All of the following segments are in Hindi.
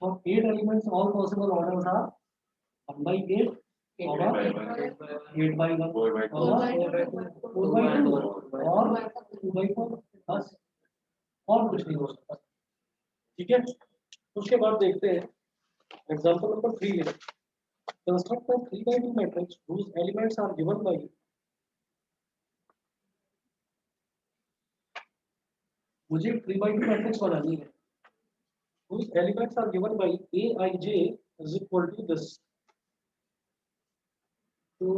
For 8 elements, all possible orders are 1 by 8, 8 by 1, 4 by 2, और 2 by 4, बस और कुछ नहीं हो सकता। ठीक है, उसके बाद देखते हैं एग्जांपल नंबर 3 में construct a 3 by 2 matrix whose elements are given by मुझे 3 by 2 मैट्रिक्स बनानी है whose elements are given by aij is equal to this. So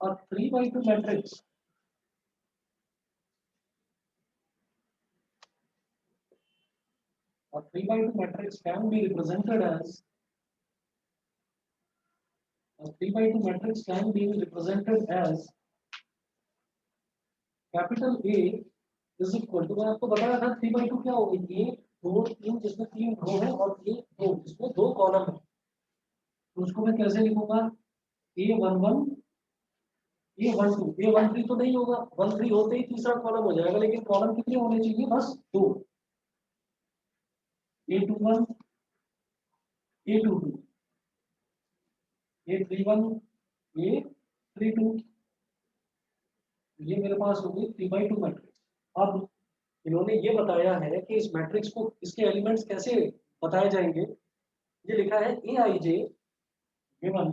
a 3 by 2 matrix can be represented as capital A is equal to, मैं आपको बताया था 3 by 2 क्या होगी, ये 2 3 जिसमें 3 रो है और ये 2 जिसमें 2 कॉलम है, तो उसको मैं कैसे लिखूंगा, A11 A12 A13 तो नहीं होगा, 13 होते ही तीसरा कॉलम हो जाएगा, लेकिन कॉलम कितने होने चाहिए, बस 2, A21 A22 A31 A32, ये मेरे पास होगी 3 by 2 मैट्रिक्स। अब इन्होंने ये बताया है कि इस मैट्रिक्स को इसके एलिमेंट्स कैसे बताए जाएंगे, ये लिखा है aij given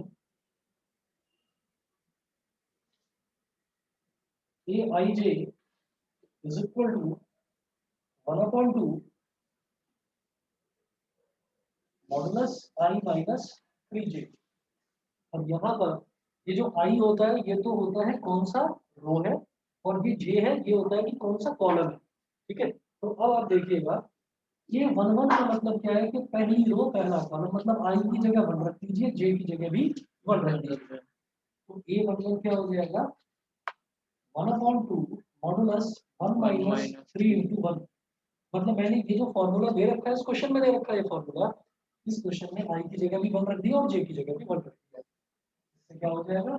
aij is equal to 1/2 modulus I minus 3j। अब यहाँ पर ये जो I होता है ये तो होता है कौन सा रो है, और ये J है ये होता है कि कौन सा कॉलम है। ठीक है, तो अब आप देखिएगा ये 1 1 का मतलब क्या है कि पहली रो पहला कॉलम, मतलब I की जगह 1 रख दीजिए, J की जगह भी 1 रख दीजिए, तो A11 क्या हो जाएगा 1/2 मॉडुलस 1 minus 3 into 1। मतलब मैंने ये जो फॉर्मूला दे रखा है इस क्वेश्चन में दे रखा है, ये फॉर्मूला इस क्वेश्चन में I की जगह भी 1 रख दिया और J की जगह भी 1 रख दिया, इससे क्या हो जाएगा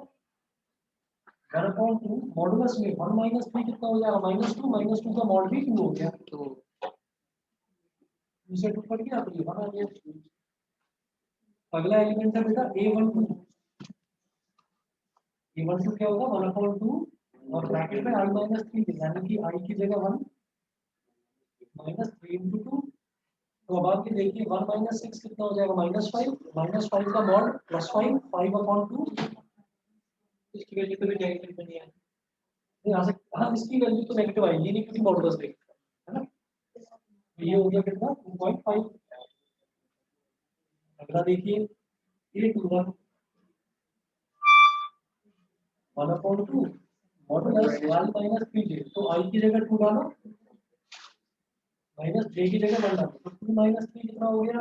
1/2 मॉडुलस में 1 minus 3 कितना हो जाएगा -2 का मॉड भी 2 हो गया, तो 2 से 2 कट गया तो ये 1 आ गया। अगला एलिमेंट है बेटा A12 क्या होगा 1/2 और ब्रैकेट में I minus 3 यानी कि I की जगह 1 -3 into 2, तो अब आप ये देखिए 1 minus 6 कितना हो जाएगा -5 का मॉड +5 5/2, इसकी वैल्यू तो भी नेगेटिव नहीं है, नहीं आ सकता, हाँ इसकी वैल्यू तो नेगेटिव आएगी नहीं क्योंकि मॉडुलस नेगेटिव है ना, तो ये हो गया कितना 2.5। अगला देखिए A21 1/2 modulus I minus 3j, तो I की जगह 2 डालो माइनस j की जगह 1 डालो, तो 2 minus 3 कितना हो गया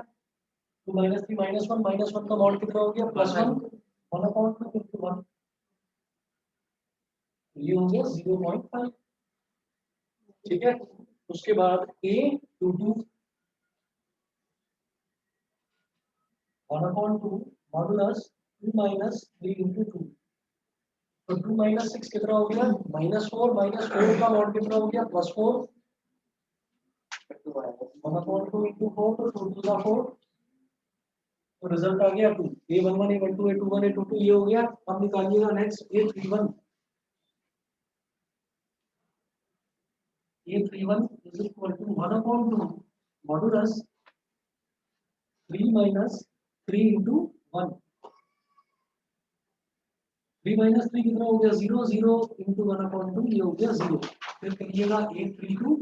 2 minus 3 -1 का मॉड कितना हो गया +1 1/2 into 1, ये हो गया 0.5। ठीक है, उसके बाद A22 1/2 मॉडुलस 2 minus 3 into 2, तो 2 minus 6 कितना हो गया -4 का मॉड कितना हो गया +4 1/2 into 4, तो 2 to the 4, तो रिजल्ट आ गया 2 A11 A12 A21 A22 ये हो गया। अब निकालिएगा next A31 is equal to 1/2 modulus 3 minus 3 into 1, 3 minus 3 कितना हो गया 0 0 into 1/2 ये हो गया 0। फिर करिएगा A32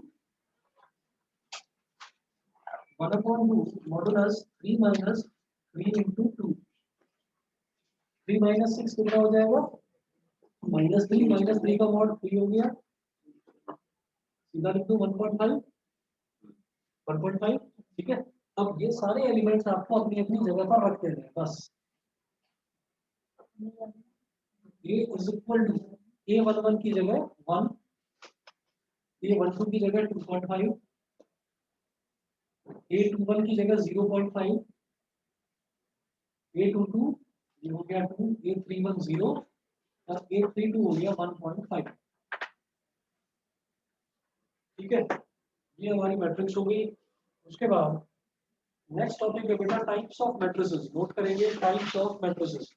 1/2 modulus 3 minus 3 into 2, 3 minus 6 कितना हो जाएगा -3 का मॉड 3 हो गया, सीधा लिख दो 1.5। ठीक है, अब ये सारे एलिमेंट्स आपको अपनी अपनी जगह पर रख देने हैं बस। A is equal to A11 की जगह 1, A12 की जगह 2.5, A21 की जगह 0.5, A22 ये हो गया 2, A31 0 और A32 हो गया 1.5। ठीक है, ये हमारी मैट्रिक्स हो गई। उसके बाद नेक्स्ट टॉपिक है बेटा टाइप्स ऑफ मैट्रिसेस। नोट करेंगे types of matrices.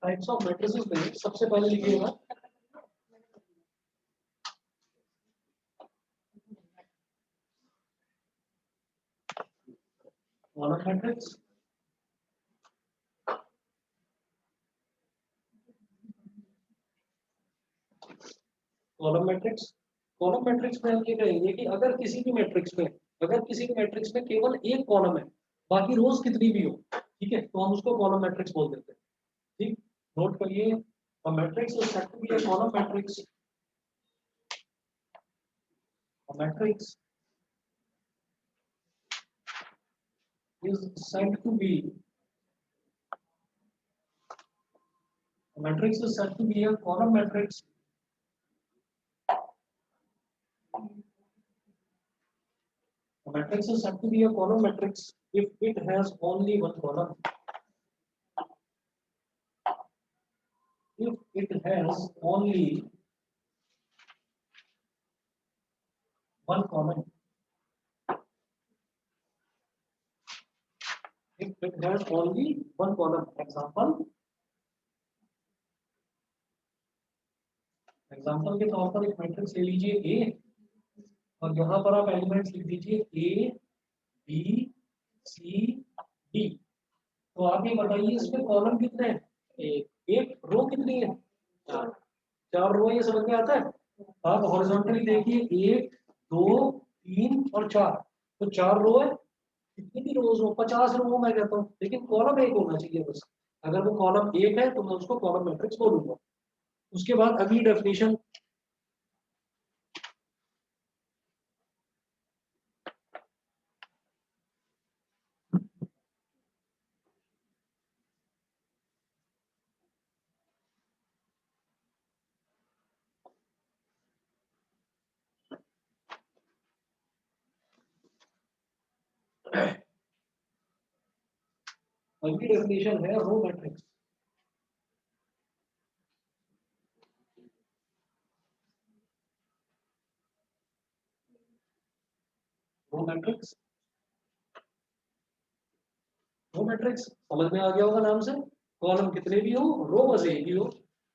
Types of matrices में सबसे पहले लिखिएगा column matrix, column matrix. Column matrix में हम ये कहेंगे कि अगर किसी भी मैट्रिक्स में केवल एक कॉलम है, बाकी रोज कितनी भी हो, ठीक है, तो हम उसको कॉलम मैट्रिक्स बोल देते हैं। ठीक, नोट करिए, a matrix is said to be a column matrix. A matrix is said to be a column matrix. A matrix is said to be a column matrix if it has only one column. If it has only one column. If it has only one column. Example के तौर पर एक मैट्रिक्स ले लीजिए ए, और यहाँ पर आप एलिमेंट्स लिख दीजिए ए बी सी डी। तो आप ये बताइए इसमें कॉलम कितने हैं? एक रो कितनी है? चार रो। ये समझ में आता है? आप हॉरिजॉन्टली देखिए, एक दो तीन और चार, तो चार रो है। कितनी भी रोज हो, 50 रो हो मैं कहता हूँ, लेकिन कॉलम एक होना चाहिए बस। अगर वो कॉलम एक है तो मैं उसको कॉलम मैट्रिक्स बोलूंगा। उसके बाद अगली डेफिनेशन, है row matrix. Row matrix, row matrix समझ में आ गया होगा नाम से। कॉलम कितने भी हो, रो बस एक ही हो।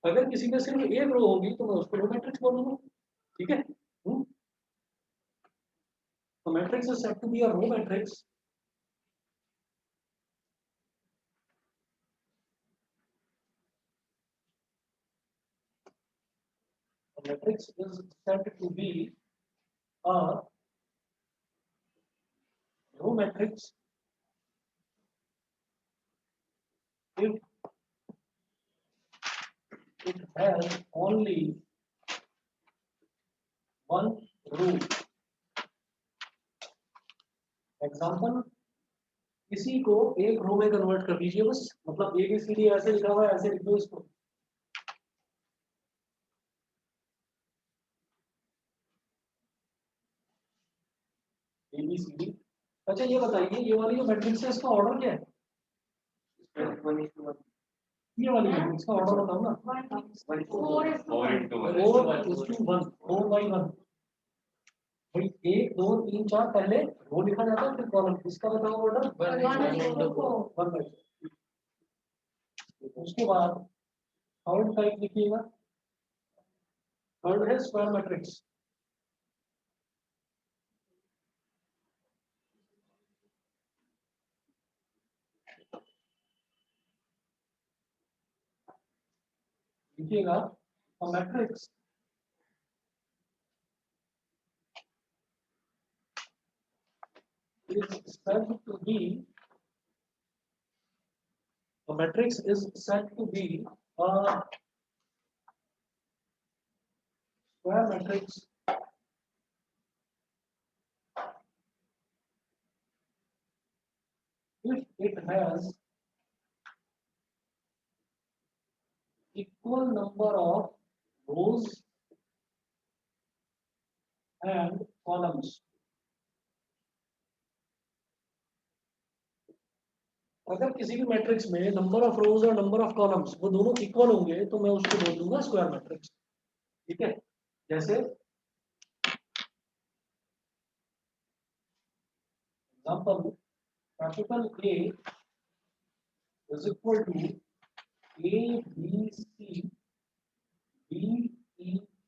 अगर किसी में सिर्फ एक रो होगी तो मैं उसको रो मैट्रिक्स बोलूंगा। ठीक है। तो matrix is said to be a row matrix matrix is said to be a row matrix if it has only one row. Example, इसी को एक रो में कन्वर्ट कर दीजिए बस। मतलब ABCD ऐसे लिखा हुआ है, ऐसे लिख दो इसको। ABCD। अच्छा ये बताइए, ये वाली जो मैट्रिक्स है इसका ऑर्डर क्या है? ये वाली मैट्रिक्स का ऑर्डर बताओ ना। 4:1, 4:1। भाई एक दो तीन चार पहले रो लिखा जाता है, फिर कॉलम। इसका बताओ ऑर्डर। 1/4। उसके बाद थर्ड टाइप लिखिएगा। थर्ड है स्क्वायर मैट्रिक्स। लिखिएगा, matrix is said to be a matrix is said to be a square matrix if it has equal number of rows and columns. अगर किसी भी मैट्रिक्स में नंबर ऑफ रोज और नंबर ऑफ कॉलम्स वो दोनों इक्वल होंगे तो मैं उसको बोल दूंगा स्क्वायर मैट्रिक्स। ठीक है, जैसे example capital A is equal to A B C D E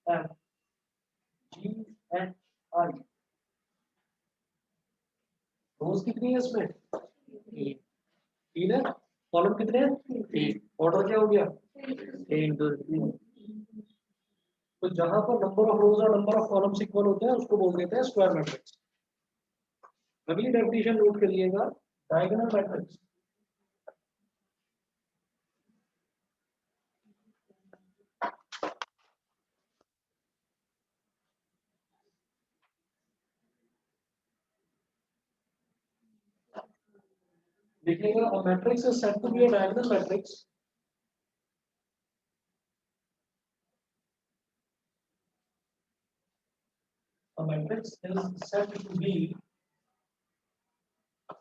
F G H I। रोज कितनी है इसमें? तीन है। कॉलम कितने हैं? ऑर्डर क्या हो गया? तो जहां पर नंबर ऑफ रोज और नंबर ऑफ कॉलम्स इक्वल होते हैं उसको बोल देते हैं स्क्वायर मैट्रिक्स। अगली डेफिनेशन नोट करिएगा, डायगोनल मैट्रिक्स। देखिएगा, a matrix is said to be a diagonal matrix a matrix is said to be a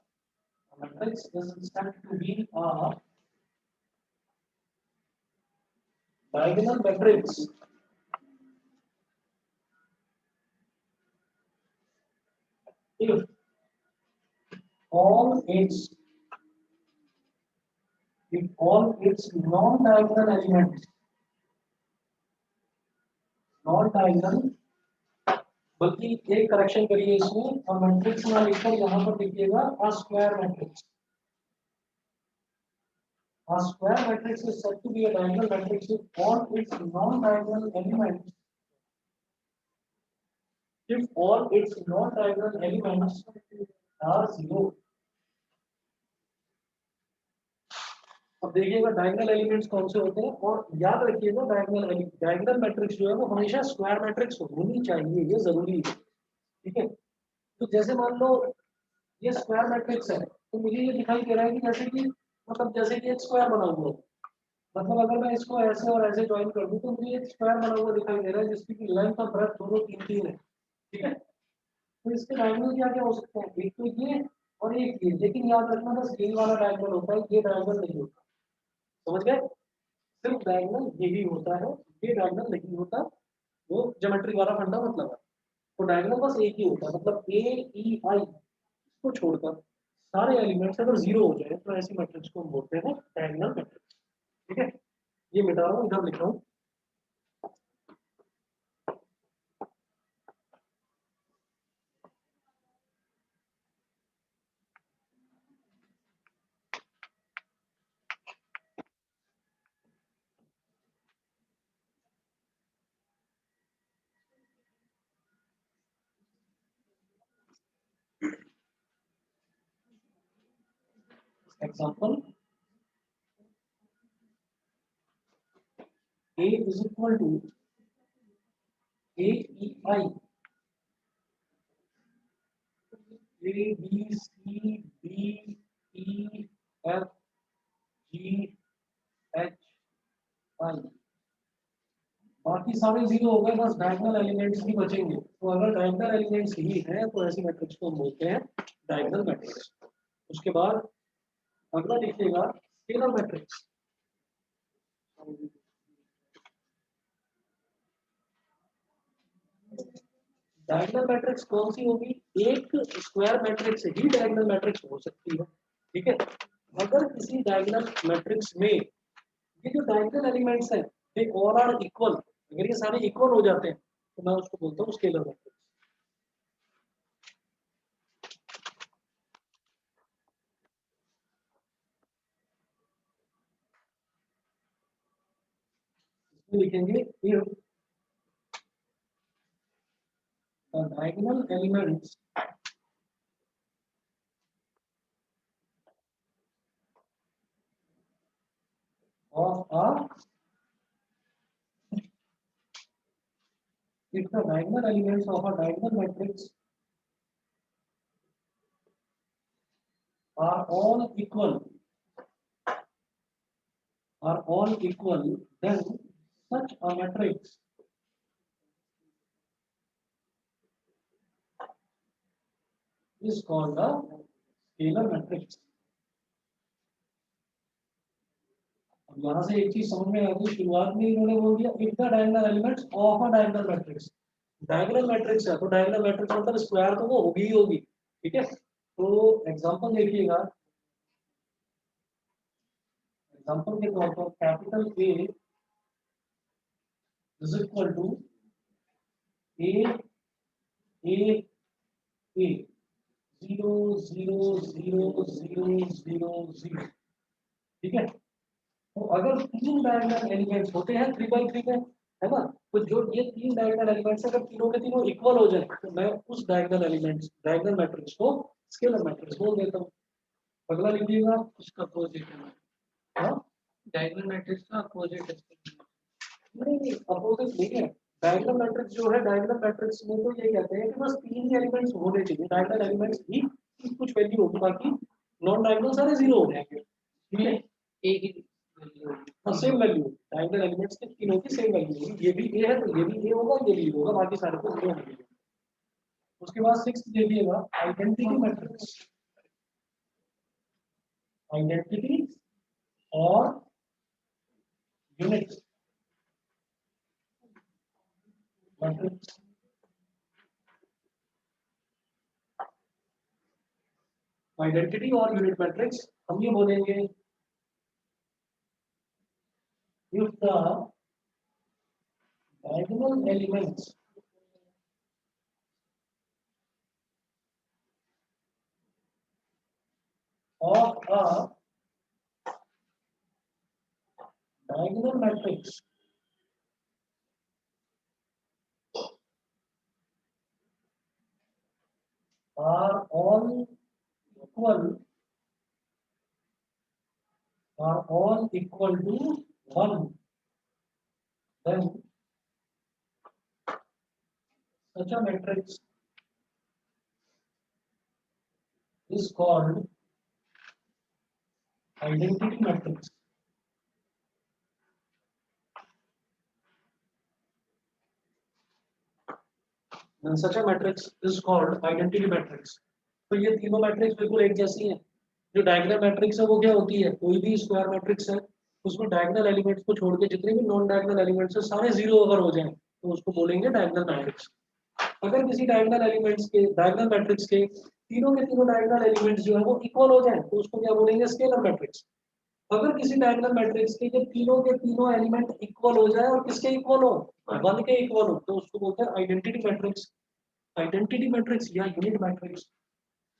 matrix is said to be a diagonal matrix if all its non-diagonal elements non-diagonal, बल्कि एक करेक्शन करिए इसमें, और मैट्रिक्स ना लिखकर यहाँ पर लिखिएगा a square matrix। A square matrix is said to be a diagonal matrix if all its non-diagonal elements are zero। अब देखिएगा डायगोनल एलिमेंट्स कौन से होते हैं, और याद रखिएगा डायगोनल मैट्रिक्स जो है वो हमेशा स्क्वायर मैट्रिक्स होनी चाहिए, ये जरूरी है। ठीक है, तो जैसे मान लो ये स्क्वायर मैट्रिक्स है, तो मुझे ये दिखाई दे रहा है कि जैसे कि मतलब जैसे कि एक स्क्वायर बना हुआ है, मतलब अगर मैं इसको ऐसे और ऐसे ज्वाइन कर दूं तो मुझे एक स्क्वायर बना हुआ दिखाई दे रहा है जिसकी लेंथ और ब्रेड्थ दोनों तीन तीन है। ठीक है, तो इसके डायगोनल क्या क्या हो सकते हैं? एक तो ये और एक ये, लेकिन याद रखना बस यही वाला डायगोनल होता है, ये डायगोनल नहीं होता। समझ गए? सिर्फ डायगोनल यही होता है, ये डायगोनल नहीं होता। वो ज्योमेट्री वाला फंडा मतलब है। तो डायगोनल बस एक ही होता है, मतलब ए ई आई को छोड़कर सारे एलिमेंट्स अगर जीरो हो जाए तो ऐसी मैट्रिक्स को हम बोलते हैं डायगोनल मैट्रिक्स। ठीक है, ये मिटा रहा हूँ, इधर लिख रहा हूँ। Example, A is equal to AEI A B C D E F G H I। बाकी सारे जीरो हो गए, बस डायगोनल एलिमेंट्स ही बचेंगे। तो अगर डायगोनल एलिमेंट्स ही हैं तो ऐसी मैट्रिक्स को हम बोलते हैं डायगोनल मैट्रिक्स। उसके बाद अगला लिखिएगा स्केलर मैट्रिक्स। डायगोनल मैट्रिक्स कौन सी होगी? एक स्क्वायर मैट्रिक्स ही डायगोनल मैट्रिक्स हो सकती है। ठीक है, अगर किसी डायगोनल मैट्रिक्स में ये जो डायगोनल एलिमेंट्स हैं दे ऑल आर इक्वल, अगर ये सारे इक्वल हो जाते हैं तो मैं उसको बोलता हूँ स्केलर मैट्रिक्स। इसमें लिखेंगे if the diagonal elements of a if the diagonal elements of a diagonal matrix are all equal are all equal, then such a matrix is called a scalar matrix. अब यहाँ से एक चीज समझ में आ गई, शुरुआत में इन्होंने बोल दिया if the diagonal elements of a diagonal matrix. Diagonal matrix है तो डायगोनल मैट्रिक्स मतलब स्क्वायर तो वो होगी ही होगी, ठीक है। तो एग्जांपल देखिएगा, एग्जांपल के तौर पर capital A is equal to a a a 0 0 0 0 0 0, ठीक है। तो अगर तीन डायगोनल एलिमेंट्स होते हैं 3 by 3 में, है ना, तो जो ये तीन डायगोनल एलिमेंट्स अगर तीनों के तीनों इक्वल हो जाए तो मैं उस डायगोनल एलिमेंट्स डायगोनल मैट्रिक्स को स्केलर मैट्रिक्स बोल देता हूँ। अगला लिखिएगा, उसका अपोजिट है, हाँ डायगोनल मैट्रिक्स का अपोजिट है। नहीं अपोजिट नहीं है। डायगोनल मैट्रिक्स जो है, डायगोनल मैट्रिक्स में तो ये कहते हैं कि बस तीन ही एलिमेंट्स होने चाहिए, डायगोनल एलिमेंट्स ही कुछ वैल्यू होगी, बाकी नॉन डायगोनल सारे जीरो हो जाएंगे, ठीक है। एक ही वैल्यू होगी। सेम वैल्यू डायगोनल एलिमेंट्स के तीनों की सेम वैल्यू होगी, ये भी ए है तो ये भी ए होगा, ये भी ए होगा, बाकी सारे को जीरो होंगे। उसके बाद 6 देखिएगा, आइडेंटिटी मैट्रिक्स। आइडेंटिटी और यूनिट मैट्रिक्स। आइडेंटिटी और यूनिट मैट्रिक्स हम ये बोलेंगे if the diagonal elements of a diagonal matrix are all equal to 1, then such a matrix is called identity matrix. Then such a matrix is called identity matrix. तो ये तीनों मैट्रिक्स बिल्कुल एक जैसी हैं। जो डायगोनल मैट्रिक्स है वो क्या होती है, कोई भी स्क्वायर मैट्रिक्स है उसमें डायगोनल एलिमेंट्स को छोड़ के जितने भी नॉन डायगोनल एलिमेंट्स है सारे जीरो अगर हो जाएं तो उसको बोलेंगे डायगोनल मैट्रिक्स। अगर किसी डायगोनल एलिमेंट्स के डायगोनल मैट्रिक्स के तीनों के तीनों डायगोनल एलिमेंट्स जो है वो इक्वल हो जाएं तो उसको क्या बोलेंगे, स्केलर मैट्रिक्स। अगर किसी डायगोनल मैट्रिक्स के ये तीनों के तीनों एलिमेंट इक्वल हो जाए और किसके इक्वल हो, 1 के इक्वल हो, तो उसको बोलते हैं आइडेंटिटी मैट्रिक्स। आइडेंटिटी मैट्रिक्स या यूनिट मैट्रिक्स,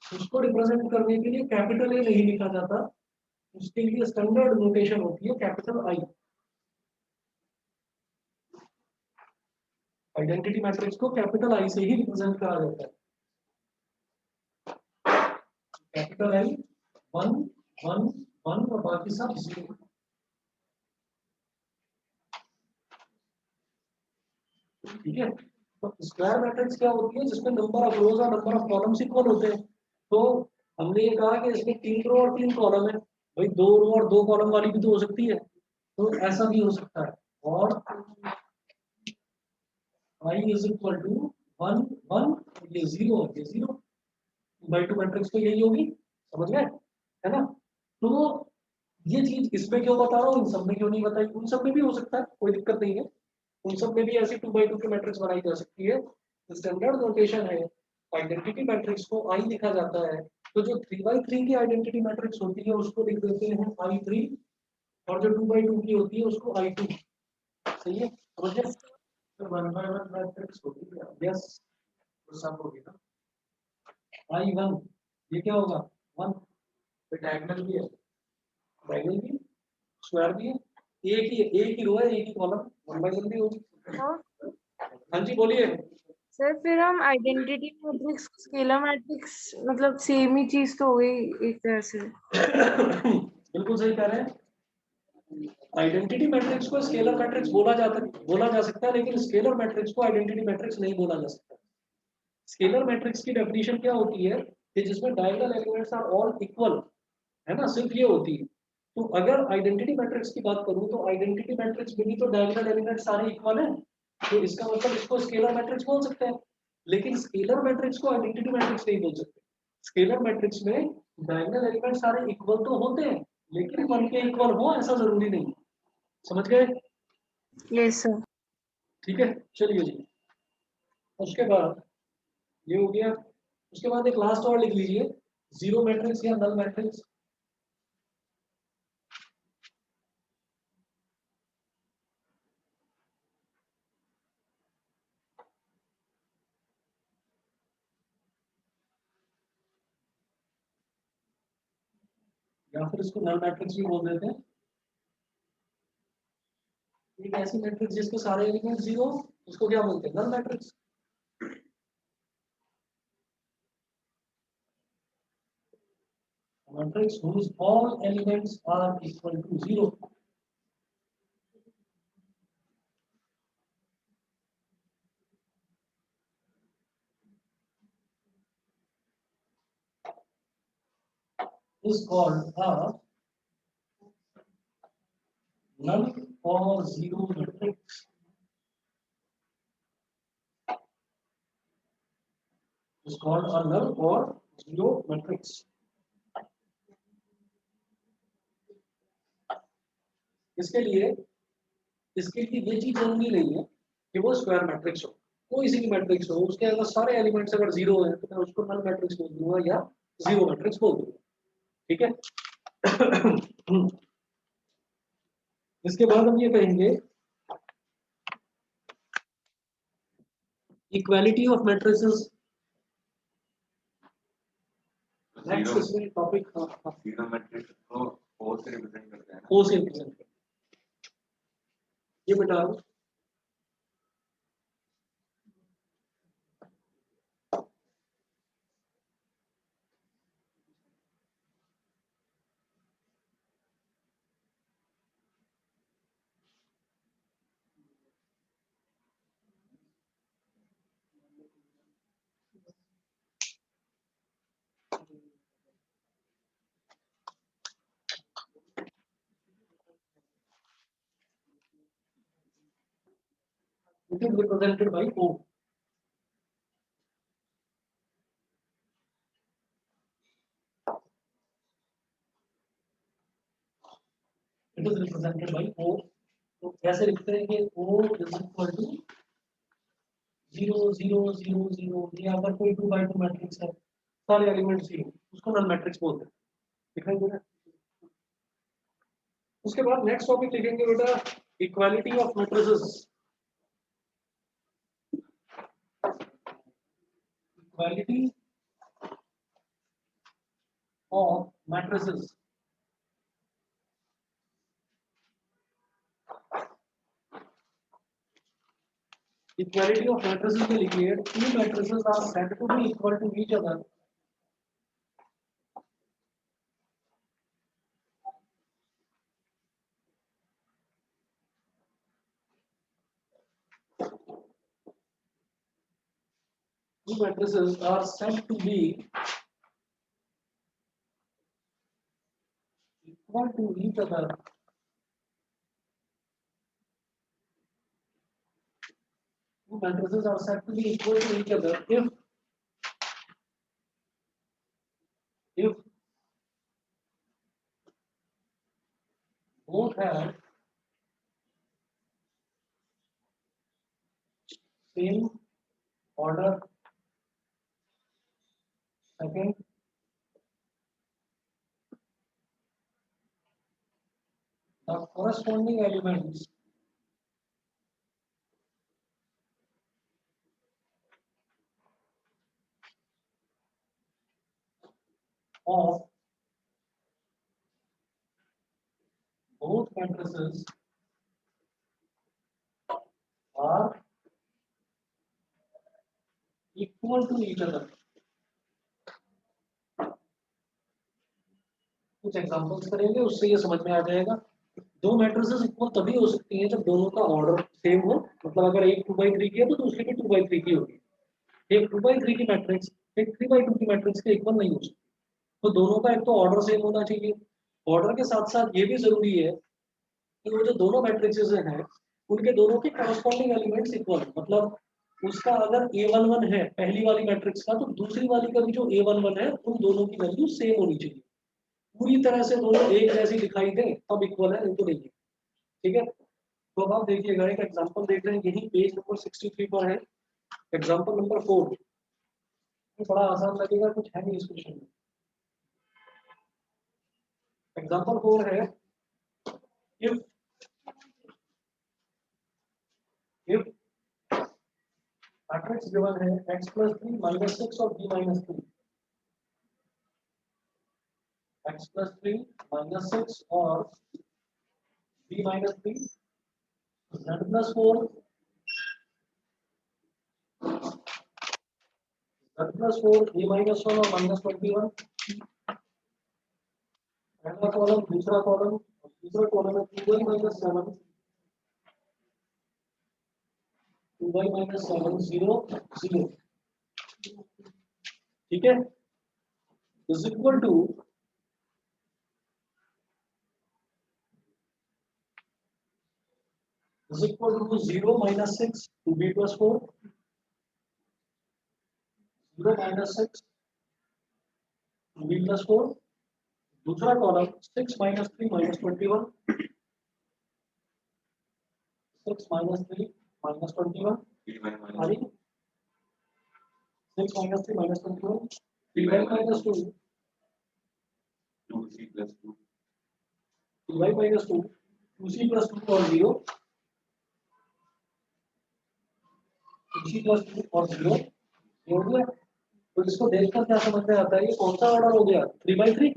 उसको रिप्रेजेंट करने के लिए कैपिटल ए नहीं लिखा जाता, उसके लिए स्टैंडर्ड नोटेशन होती है कैपिटल आई। आइडेंटिटी मैट्रिक्स को कैपिटल आई से ही रिप्रेजेंट करा जाता है। कैपिटल आई 1 1 1 और बाकी सब 0। ठीक है। तो स्क्वायर मैट्रिक्स क्या होती है, जिसमें नंबर ऑफ रोज और नंबर ऑफ कॉलम्स इक्वल होते हैं। तो हमने ये कहा कि इसमें 3 रो और 3 कॉलम है, भाई 2 रो और 2 कॉलम वाली भी तो हो सकती है, तो ऐसा भी हो सकता है। और i इज इक्वल टू 1 1, ये 0 ये 0, 2 मैट्रिक्स तो यही होगी, समझ गए, है ना। तो ये चीज इसमें क्यों बता रहा हूँ, इन सब में क्यों नहीं बताई, उन सब में भी हो सकता है, कोई दिक्कत नहीं है, उन सब में भी ऐसी 2 by 2 की मैट्रिक्स बनाई जा सकती है। स्टैंडर्ड नोटेशन है, आइडेंटिटी मैट्रिक्स को आई लिखा जाता है, तो जो 3 by 3 की आइडेंटिटी मैट्रिक्स होती है उसको लिख देते हैं I3, और जो 2 by 2 की होती है उसको I2। सही है, समझिए। तो 1 by 1 मैट्रिक्स होती है, यस, तो सब होगी ना। I1 ये क्या होगा, 1, डायगोनल भी है, डायगोनल भी, स्क्वायर भी है, एक ही रो है, एक ही कॉलम, 1 by 1 भी होगी। हाँ जी बोलिए। सर फिर हम आइडेंटिटी मैट्रिक्स स्केलर मैट्रिक्स मतलब सेम ही चीज तो हो गई एक तरह से। बिल्कुल सही कह रहे हैं। आइडेंटिटी मैट्रिक्स को स्केलर मैट्रिक्स बोला जा सकता है, लेकिन स्केलर मैट्रिक्स को आइडेंटिटी मैट्रिक्स नहीं बोला जा सकता। स्केलर मैट्रिक्स की डेफिनेशन क्या होती है कि जिसमें diagonal elements are all equal, है ना, सिर्फ ये होती है। तो अगर आइडेंटिटी मैट्रिक्स की बात करूं तो आइडेंटिटी मैट्रिक्स में भी तो डायगोनल एलिमेंट सारे इक्वल हैं, तो इसका मतलब इसको स्केलर मैट्रिक्स बोल सकते हैं। लेकिन स्केलर मैट्रिक्स को आइडेंटिटी मैट्रिक्स नहीं बोल सकते। स्केलर मैट्रिक्स में डायगोनल एलिमेंट सारे इक्वल तो होते हैं, लेकिन वन के इक्वल हो ऐसा जरूरी नहीं। समझ गए? Yes sir. ठीक है, चलिए जी। उसके बाद ये हो गया। उसके बाद एक लास्ट और लिख लीजिए, जीरो मैट्रिक्स या नल मैट्रिक्स। या फिर इसको नल मैट्रिक्स भी बोल देते हैं। एक ऐसी मैट्रिक्स जिसके सारे एलिमेंट जीरो, उसको क्या बोलते हैं? Null matrix. Matrix whose all elements are equal to zero. Is called a null or zero matrix. Is called a null or zero matrix. इसके लिए ये चीज जरूरी नहीं है कि वो स्क्वायर मैट्रिक्स हो, कोई सी भी मैट्रिक्स हो, उसके अंदर सारे एलिमेंट्स अगर जीरो हैं तो मैं उसको नल मैट्रिक्स बोल दूंगा या जीरो मैट्रिक्स बोल दूंगा। ठीक है। इसके बाद हम ये कहेंगे इक्वालिटी ऑफ मैट्रिसेस। नेक्स्ट इसमें टॉपिक जीरो मैट्रिक्स को ओ से रिप्रेजेंट करते हैं ना। ओ से रिप्रेजेंट करते हैं। ये बेटा it is represented by O. It is represented by O. तो कैसे लिखते हैं कि O is equal to 0 0 0 0। ये अगर कोई 2x2 मैट्रिक्स है, सारे एलिमेंट जीरो, उसको नल मैट्रिक्स बोलते हैं। दिखाई दे रहा है? उसके बाद नेक्स्ट टॉपिक लिखेंगे बेटा equality of matrices. Equality of matrices. Equality of matrices के लिए two matrices are said to be equal to each other. Two matrices are said to be equal to each other two matrices are said to be equal to each other if both have same order. Second, the corresponding elements of both matrices are equal to each other. कुछ एग्जांपल्स करेंगे, उससे ये समझ में आ जाएगा। दो मैट्रिसेस इक्वल तभी हो सकती हैं जब दोनों का ऑर्डर सेम हो। मतलब अगर एक 2x3 की है तो दूसरी भी 2x3 की होगी। एक 2x3 की मैट्रिक्स एक 3x2 की मैट्रिक्स के इक्वल नहीं हो सकती। तो दोनों का एक तो ऑर्डर सेम होना चाहिए ऑर्डर के साथ साथ ये भी जरूरी है कि वो जो दोनों मैट्रिक्सेस हैं उनके दोनों के कॉरस्पॉन्डिंग एलिमेंट्स इक्वल, मतलब उसका अगर A11 है पहली वाली मैट्रिक्स का, तो दूसरी वाली का भी जो A11 है उन दोनों की वैल्यू सेम होनी चाहिए, पूरी तरह से दोनों एक जैसी दिखाई दे तब इक्वल है, नहीं तो नहीं है। ठीक है, तो अब आप देखिएगा एक एग्जांपल देख रहे हैं, यही पेज नंबर 63 पर है, एग्जांपल नंबर 4। बड़ा आसान लगेगा, कुछ है नहीं इस क्वेश्चन में। एग्जांपल 4 है, if मैट्रिक्स गिवन है x plus 3 minus 6 और b minus 3, x plus 3 minus 6 और b minus 3, z plus 4, z plus 4, a minus 1 और minus 21, पहला कॉलम दूसरा कॉलम, दूसरा कॉलम है 2y minus 7, 2y minus 7 0 0, ठीक है, is equal to 0 minus 6 2b plus 4, 0 minus 6 2b plus 4, दूसरा column 6 minus 3 minus 21, 6 minus 3 minus 21, अरे 6 minus 3 minus 21, 3y minus 2, 2c plus 2, 3y minus 2, 2c plus 2 और 0, 2c plus 2 और 0, ये हो गया। तो इसको देखकर क्या समझ में आता है, ये कौन सा ऑर्डर हो गया, 3/3,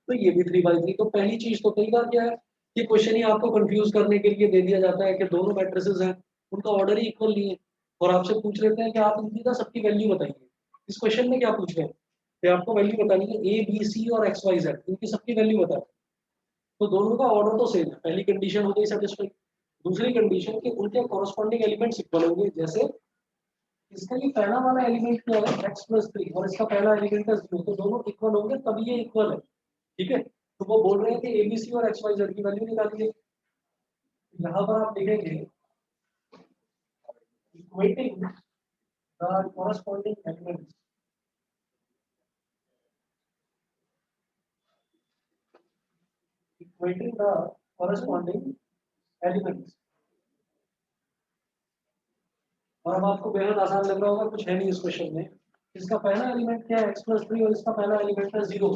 तो ये भी 3/3। तो पहली चीज तो कई बार क्या है कि क्वेश्चन ही आपको कंफ्यूज करने के लिए दे दिया जाता है कि दोनों मैट्रिसेस हैं, उनका ऑर्डर ही इक्वल नहीं है, और आपसे पूछ लेते हैं कि आप इनकी ना सबकी वैल्यू बताइए। इस क्वेश्चन में क्या पूछ रहे हैं कि आपको वैल्यू बतानी है ए बी सी और एक्स वाई जेड, इनकी सबकी वैल्यू बताओ। तो दोनों का ऑर्डर तो सेम है, पहली कंडीशन हो गई सेटिस्फाई। दूसरी कंडीशन कि उनके कॉरस्पॉन्डिंग एलिमेंट्स इक्वल होंगे, जैसे इसका ये पहला वाला एलिमेंट क्या है x plus 3 और इसका पहला एलिमेंट है 0, तो दोनों इक्वल होंगे तभी ये इक्वल है। ठीक है, तो वो बोल रहे हैं कि एबीसी और एक्स वाई जेड की वैल्यू निकालिए। यहाँ पर आप लिखेंगे equating the corresponding elements, equating the corresponding elements. और अब आपको बेहद आसान लग रहा होगा, कुछ है नहीं इस क्वेश्चन में। इसका पहला एलिमेंट क्या है x plus 3 और इसका पहला एलिमेंट है 0।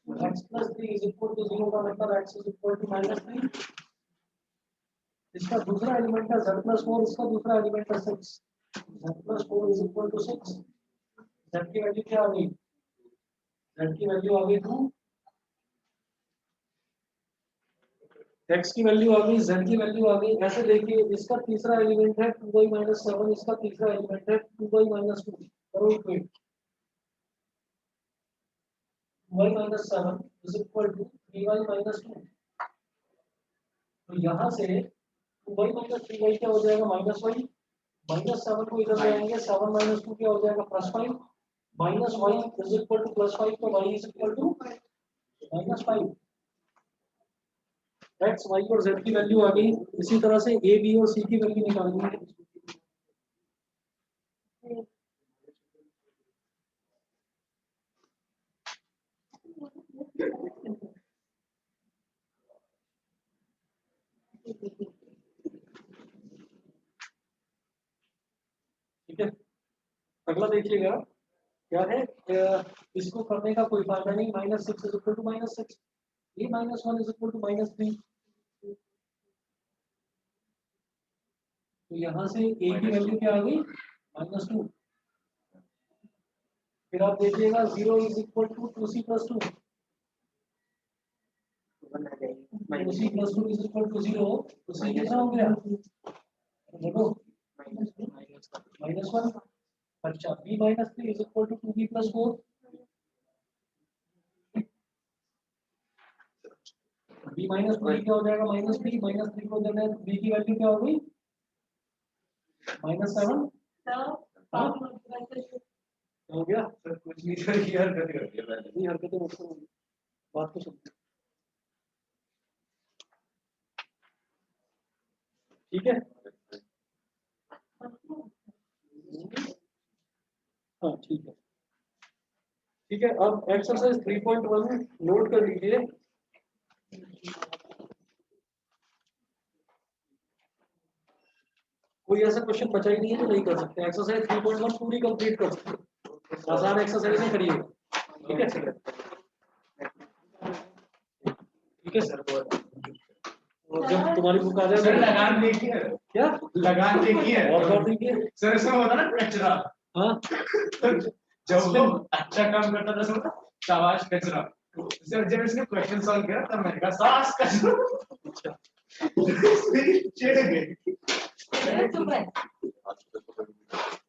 x plus 3 is equal to 0 का मतलब x is equal to -3। इसका दूसरा एलिमेंट है z plus 4, इसका दूसरा एलिमेंट है 6, z plus 4 is equal to 6। z की वैल्यू क्या आ गई, z की वैल्यू आ गई 2, x की वैल्यू आ गई, z की वैल्यू आ गई। ऐसे देखिए इसका तीसरा एलिमेंट है 2y minus 7, इसका तीसरा एलिमेंट है 2y minus 2, करो equate. 2y minus 7 is equal to 3y minus 2। तो यहाँ से 2y minus 3y क्या हो जाएगा, -y, -7 को इधर ले आएंगे, 7 minus 2 क्या हो जाएगा, +5, -y is equal to +5, तो y is equal to -5। x, y और z की वैल्यू आ गई। इसी तरह से a, b और c की वैल्यू निकालनी है। ठीक है, अगला देखिएगा क्या है, इसको करने का कोई फायदा नहीं। -6 is equal to -6, a -1 is equal to -3। तो यहाँ से a की वैल्यू क्या आ गई, -2। फिर आप देखिएगा 0 is equal to 2c plus 2, 2c plus 2 is equal to 0, तो c कितना हो गया, देखो -1। अच्छा, b -3 is equal to 2b plus 4, b minus 2 क्या हो जाएगा, -3, -3 को देना है, b की वैल्यू क्या हो गई, -7। हो गया सर, कुछ नहीं सर, ये हरकतें मुझसे होंगी। बात तो सुन। ठीक है, हाँ ठीक है। ठीक है, अब एक्सरसाइज 3.1 नोट कर लीजिए। कोई ऐसा क्वेश्चन बचा ही नहीं है जो नहीं कर सकते। एक्सरसाइज 3.1 पूरी कंप्लीट कर सकते हैं। आसान एक्सरसाइज है, करिए। ठीक है सर, ठीक है सर। और जब तुम्हारी बुक आ सर जाए लगान देखिए, क्या लगान देखिए और बात देखिए। सर, इसमें होता ना कचरा। हाँ जब वो अच्छा काम करता था सर, शाबाश कचरा। सर जब इसने क्वेश्चन सॉल्व किया तब मैंने कहा सास कचरा। चिढ़ गई। आज तो